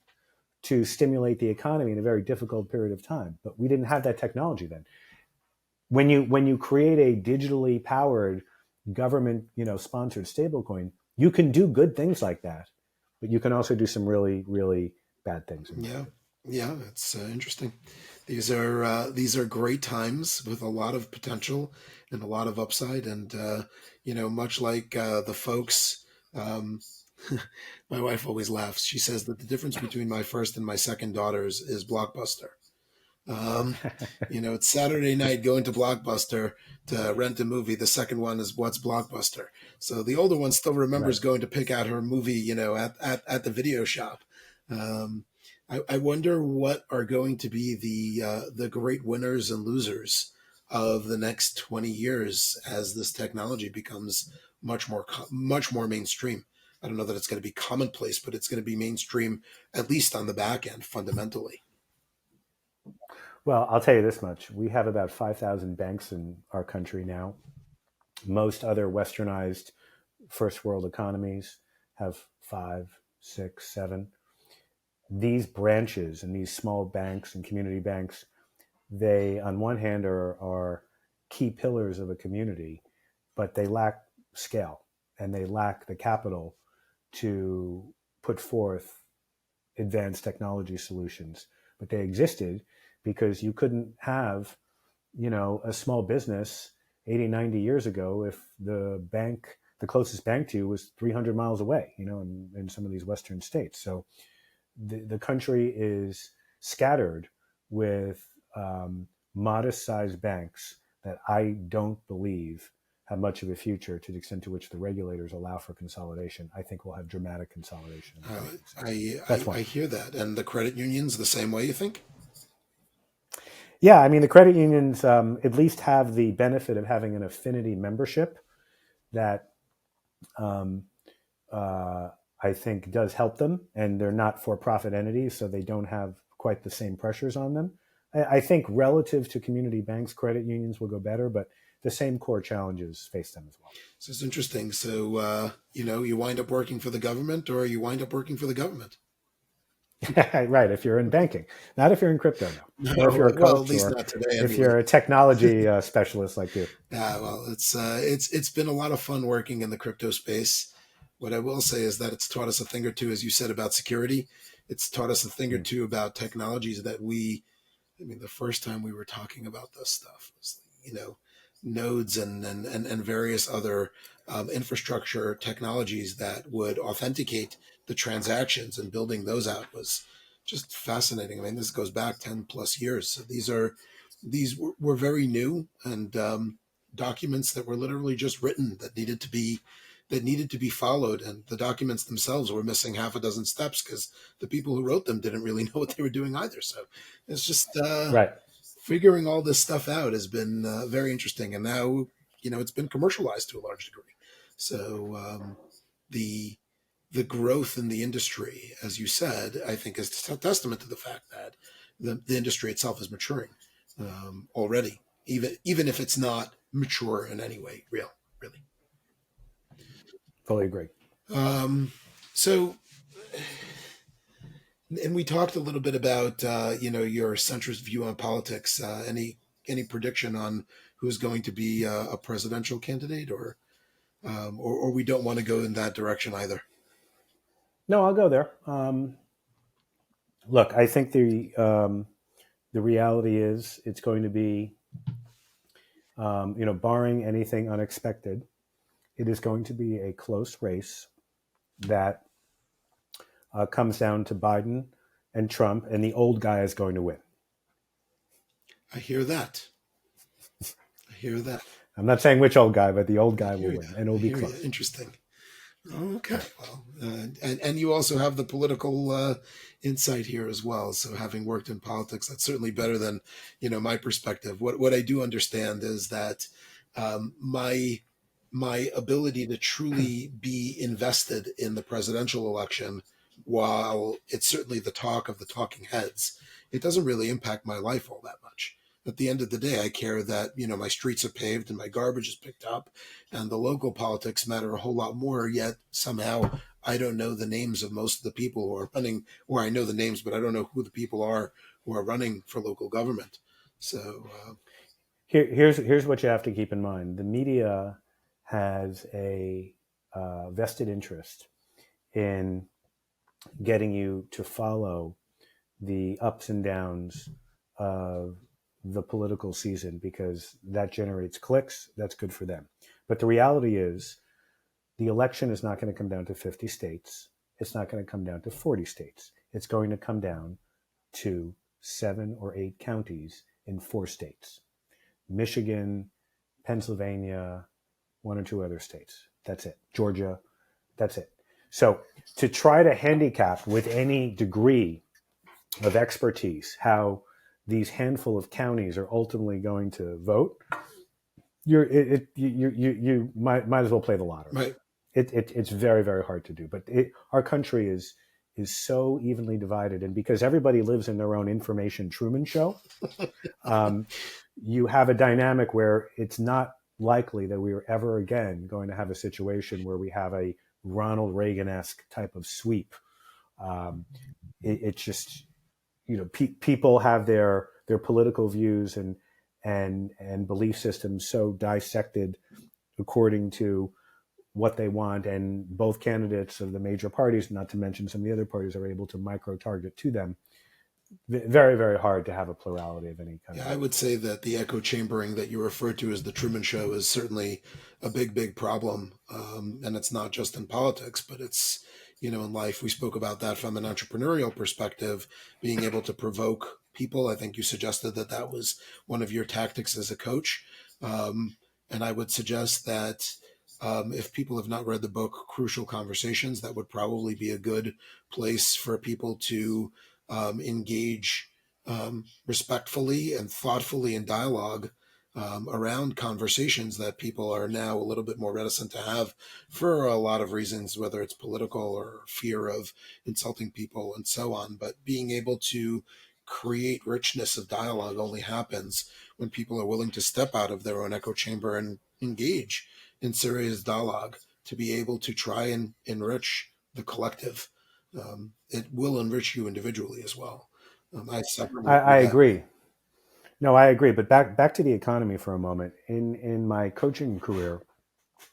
to stimulate the economy in a very difficult period of time. But we didn't have that technology then. When you create a digitally powered government, sponsored stablecoin, you can do good things like that, but you can also do some really, really bad things. Yeah, that's interesting. These are great times with a lot of potential and a lot of upside, and much like the folks. My wife always laughs. She says that the difference between my first and my second daughters is Blockbuster. It's Saturday night going to Blockbuster to rent a movie. The second one is what's Blockbuster. So the older one still remembers going to pick out her movie, at the video shop. I wonder what are going to be the great winners and losers of the next 20 years as this technology becomes much more mainstream. I don't know that it's going to be commonplace, but it's going to be mainstream, at least on the back end, fundamentally. Well, I'll tell you this much. We have about 5,000 banks in our country now. Most other westernized first world economies have 5, 6, 7. These branches and these small banks and community banks, they, on one hand, are key pillars of a community, but they lack scale and they lack the capital to put forth advanced technology solutions. But they existed because you couldn't have, a small business 80, 90 years ago if the closest bank to you was 300 miles away, in some of these Western states. So the country is scattered with modest-sized banks that I don't believe have much of a future to the extent to which the regulators allow for consolidation. I think we'll have dramatic consolidation. I hear that. And the credit unions the same way, you think? Yeah, I mean, the credit unions at least have the benefit of having an affinity membership that I think does help them, and they're not for-profit entities, so they don't have quite the same pressures on them. I think relative to community banks, credit unions will go better, but the same core challenges face them as well. So it's interesting. So, you wind up working for the government or you wind up working for the government. Right, if you're in banking, not if you're in crypto now, or if you're a coach, at least not today, if you're a technology specialist like you. Yeah, well, it's been a lot of fun working in the crypto space. What I will say is that it's taught us a thing or two, as you said, about security. It's taught us a thing or two about technologies that the first time we were talking about this stuff was, nodes and various other infrastructure technologies that would authenticate the transactions, and building those out was just fascinating. I mean, this goes back 10 plus years. So these were very new, and documents that were literally just written that needed to be followed. And the documents themselves were missing half a dozen steps because the people who wrote them didn't really know what they were doing either. So it's just right. Figuring all this stuff out has been very interesting. And now, it's been commercialized to a large degree. So the growth in the industry, as you said, I think is a testament to the fact that the industry itself is maturing already, even if it's not mature in any way, really. Fully agree. So, and we talked a little bit about, your centrist view on politics. Any prediction on who's going to be a presidential candidate, or we don't want to go in that direction either? No, I'll go there. Look, I think the reality is it's going to be, barring anything unexpected, it is going to be a close race that comes down to Biden and Trump, and the old guy is going to win. I hear that. I hear that. I'm not saying which old guy, but the old guy will win, and it'll be close. Interesting. Okay. Well, and you also have the political insight here as well. So having worked in politics, that's certainly better than, my perspective. What I do understand is that my ability to truly be invested in the presidential election, while it's certainly the talk of the talking heads, it doesn't really impact my life all that much. At the end of the day, I care that, my streets are paved and my garbage is picked up, and the local politics matter a whole lot more. Yet somehow I don't know the names of most of the people who are running, or I know the names, but I don't know who the people are who are running for local government. So here's what you have to keep in mind. The media has a vested interest in getting you to follow the ups and downs of the political season, because that generates clicks. That's good for them. But the reality is the election is not going to come down to 50 states. It's not going to come down to 40 states. It's going to come down to 7 or 8 counties in 4 states: Michigan, Pennsylvania, 1 or 2 other states. That's it. Georgia. That's it. So to try to handicap with any degree of expertise how these handful of counties are ultimately going to vote, you might as well play the lottery. Right. It's very, very hard to do. But our country is so evenly divided, and because everybody lives in their own information Truman Show, you have a dynamic where it's not likely that we are ever again going to have a situation where we have a Ronald Reagan-esque type of sweep. It's just, people have their political views and belief systems so dissected according to what they want, and both candidates of the major parties, not to mention some of the other parties, are able to micro-target to them. Very, very hard to have a plurality of any kind. Yeah, I would say that the echo chambering that you referred to as the Truman Show is certainly a big, big problem. And it's not just in politics, but it's, in life. We spoke about that from an entrepreneurial perspective, being able to provoke people. I think you suggested that was one of your tactics as a coach. And I would suggest that if people have not read the book Crucial Conversations, that would probably be a good place for people to engage respectfully and thoughtfully in dialogue around conversations that people are now a little bit more reticent to have for a lot of reasons, whether it's political or fear of insulting people and so on. But being able to create richness of dialogue only happens when people are willing to step out of their own echo chamber and engage in serious dialogue to be able to try and enrich the collective. It will enrich you individually as well. I agree. No, I agree. But back to the economy for a moment. In my coaching career,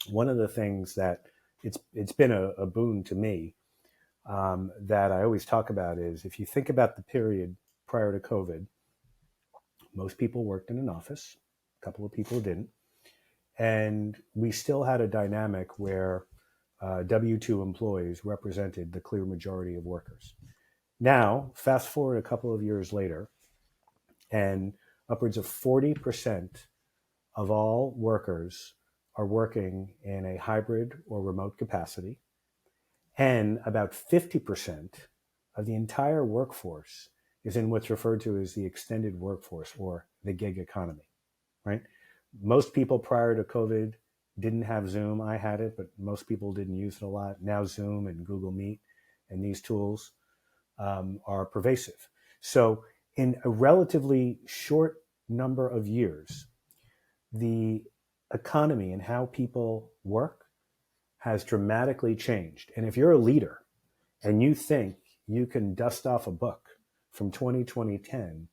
one of the things that it's been a boon to me that I always talk about is, if you think about the period prior to COVID, most people worked in an office, a couple of people didn't, and we still had a dynamic where W-2 employees represented the clear majority of workers. Now, fast forward a couple of years later, and upwards of 40% of all workers are working in a hybrid or remote capacity, and about 50% of the entire workforce is in what's referred to as the extended workforce, or the gig economy, right? Most people prior to COVID didn't have Zoom. I had it, but most people didn't use it a lot. Now Zoom and Google Meet and these tools are pervasive. So in a relatively short number of years, the economy and how people work has dramatically changed. And if you're a leader and you think you can dust off a book from 2010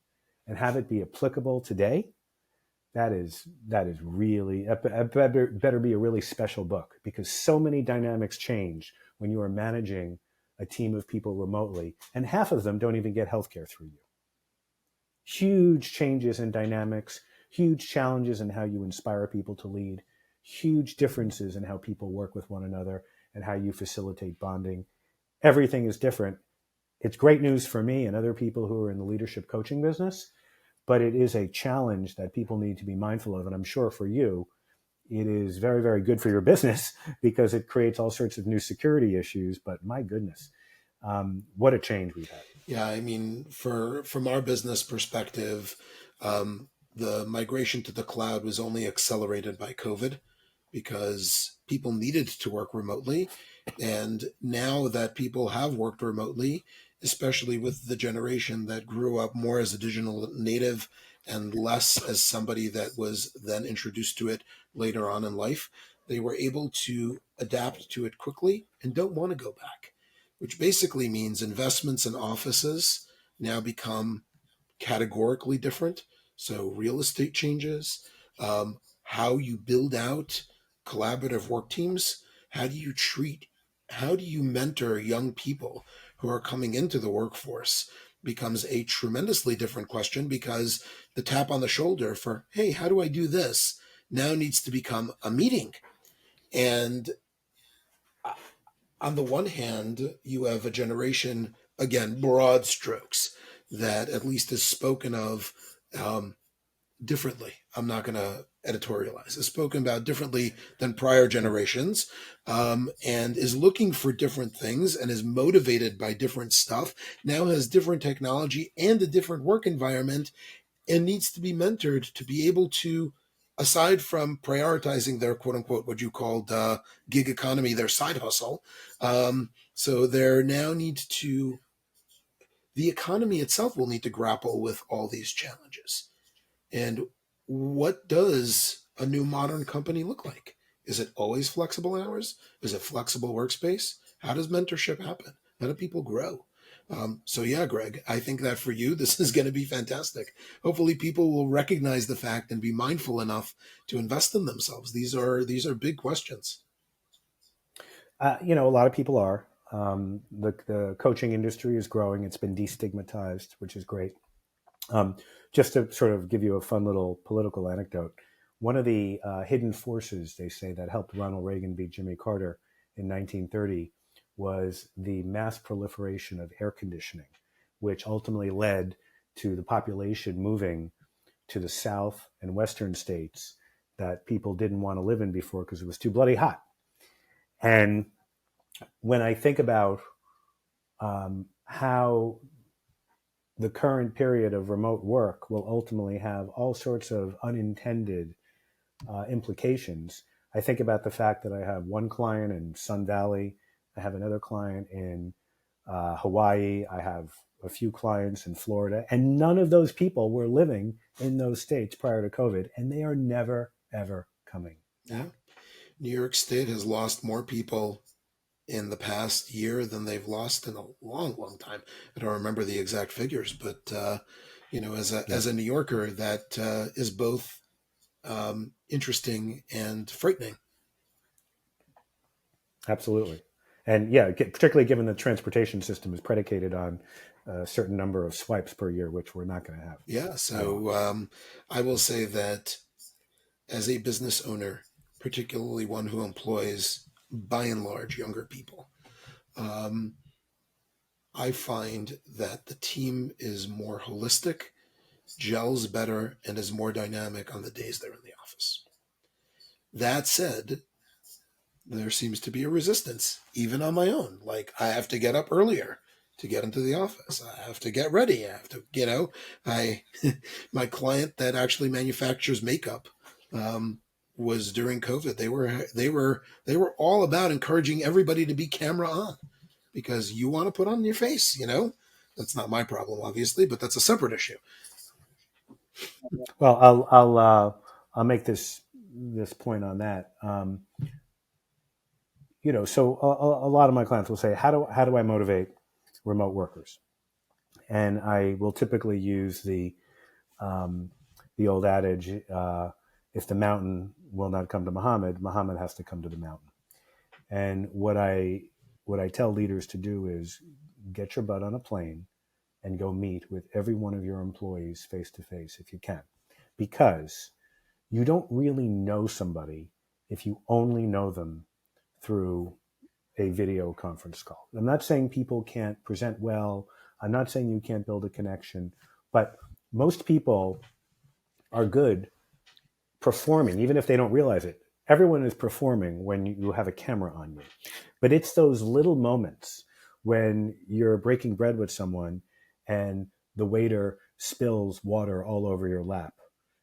and have it be applicable today, that is really, better be a really special book, because so many dynamics change when you are managing a team of people remotely, and half of them don't even get healthcare through you. Huge changes in dynamics, huge challenges in how you inspire people to lead, huge differences in how people work with one another and how you facilitate bonding. Everything is different. It's great news for me and other people who are in the leadership coaching business, but it is a challenge that people need to be mindful of. And I'm sure for you, it is very, very good for your business because it creates all sorts of new security issues. But my goodness, what a change we've had. Yeah, I mean, from our business perspective, the migration to the cloud was only accelerated by COVID because people needed to work remotely. And now that people have worked remotely, especially with the generation that grew up more as a digital native and less as somebody that was then introduced to it later on in life, they were able to adapt to it quickly and don't want to go back, which basically means investments in offices now become categorically different. So real estate changes, how you build out collaborative work teams, how do you mentor young people who are coming into the workforce becomes a tremendously different question because the tap on the shoulder for, hey, how do I do this, now needs to become a meeting. And on the one hand, you have a generation, again, broad strokes, that at least is spoken of differently. I'm not going to editorialize. Is spoken about differently than prior generations, and is looking for different things and is motivated by different stuff, now has different technology and a different work environment, and needs to be mentored to be able to, aside from prioritizing their quote unquote, what you called gig economy, their side hustle. So there now needs to, the economy itself will need to grapple with all these challenges. And what does a new modern company look like? Is it always flexible hours? Is it flexible workspace? How does mentorship happen? How do people grow? So yeah, Greg, I think that for you, this is going to be fantastic. Hopefully people will recognize the fact and be mindful enough to invest in themselves. These are big questions. A lot of people are. The coaching industry is growing. It's been destigmatized, which is great. Just to sort of give you a fun little political anecdote, one of the hidden forces, they say, that helped Ronald Reagan beat Jimmy Carter in 1930 was the mass proliferation of air conditioning, which ultimately led to the population moving to the South and Western states that people didn't want to live in before because it was too bloody hot. And when I think about how the current period of remote work will ultimately have all sorts of unintended implications, I think about the fact that I have one client in Sun Valley, I have another client in Hawaii, I have a few clients in Florida, and none of those people were living in those states prior to COVID, and they are never, ever coming. Yeah. New York State has lost more people in the past year than they've lost in a long, long time. I don't remember the exact figures, but as a New Yorker, that is both interesting and frightening. Absolutely. And yeah, particularly given the transportation system is predicated on a certain number of swipes per year, which we're not going to have. Yeah. So I will say that as a business owner, particularly one who employs by and large younger people, I find that the team is more holistic, gels better, and is more dynamic on the days they're in the office. That said, there seems to be a resistance, even on my own. Like, I have to get up earlier to get into the office. I have to get ready. I have to, my client that actually manufactures makeup, was during COVID. They were all about encouraging everybody to be camera on because you want to put on your face, That's not my problem, obviously, but that's a separate issue. Well, I'll make this point on that. So a lot of my clients will say, how do I motivate remote workers? And I will typically use the old adage, if the mountain will not come to Muhammad, Muhammad has to come to the mountain. And what I what I tell leaders to do is get your butt on a plane and go meet with every one of your employees face to face if you can. Because you don't really know somebody if you only know them through a video conference call. I'm not saying people can't present well. I'm not saying you can't build a connection, but most people are good performing, even if they don't realize it. Everyone is performing when you have a camera on you. But it's those little moments when you're breaking bread with someone and the waiter spills water all over your lap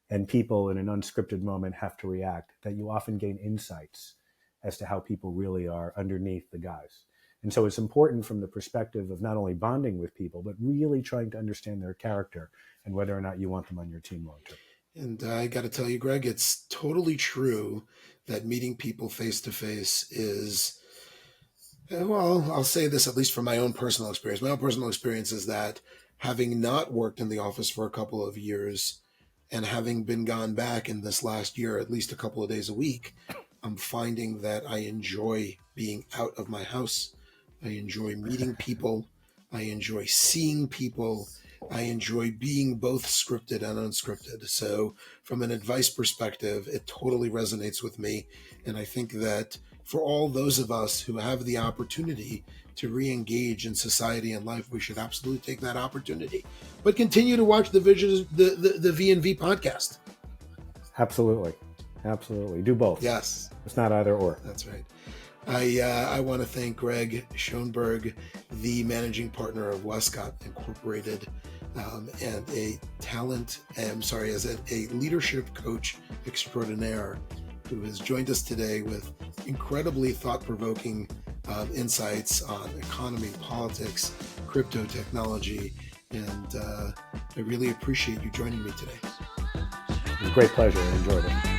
and people in an unscripted moment have to react, that you often gain insights as to how people really are underneath the guise. And so it's important from the perspective of not only bonding with people, but really trying to understand their character and whether or not you want them on your team long term. And I got to tell you, Greg, it's totally true that meeting people face to face is, well, I'll say this at least from my own personal experience. My own personal experience is that having not worked in the office for a couple of years and having been gone back in this last year, at least a couple of days a week, I'm finding that I enjoy being out of my house. I enjoy meeting people. I enjoy seeing people. I enjoy being both scripted and unscripted. So from an advice perspective, it totally resonates with me. And I think that for all those of us who have the opportunity to re-engage in society and life, we should absolutely take that opportunity. But continue to watch the V&V podcast. Absolutely. Absolutely. Do both. Yes. It's not either or. That's right. I want to thank Greg Schoenberg, the managing partner of Westcott Incorporated, and a leadership coach extraordinaire who has joined us today with incredibly thought-provoking insights on economy, politics, crypto technology, and I really appreciate you joining me today. It was a great pleasure. I enjoyed it.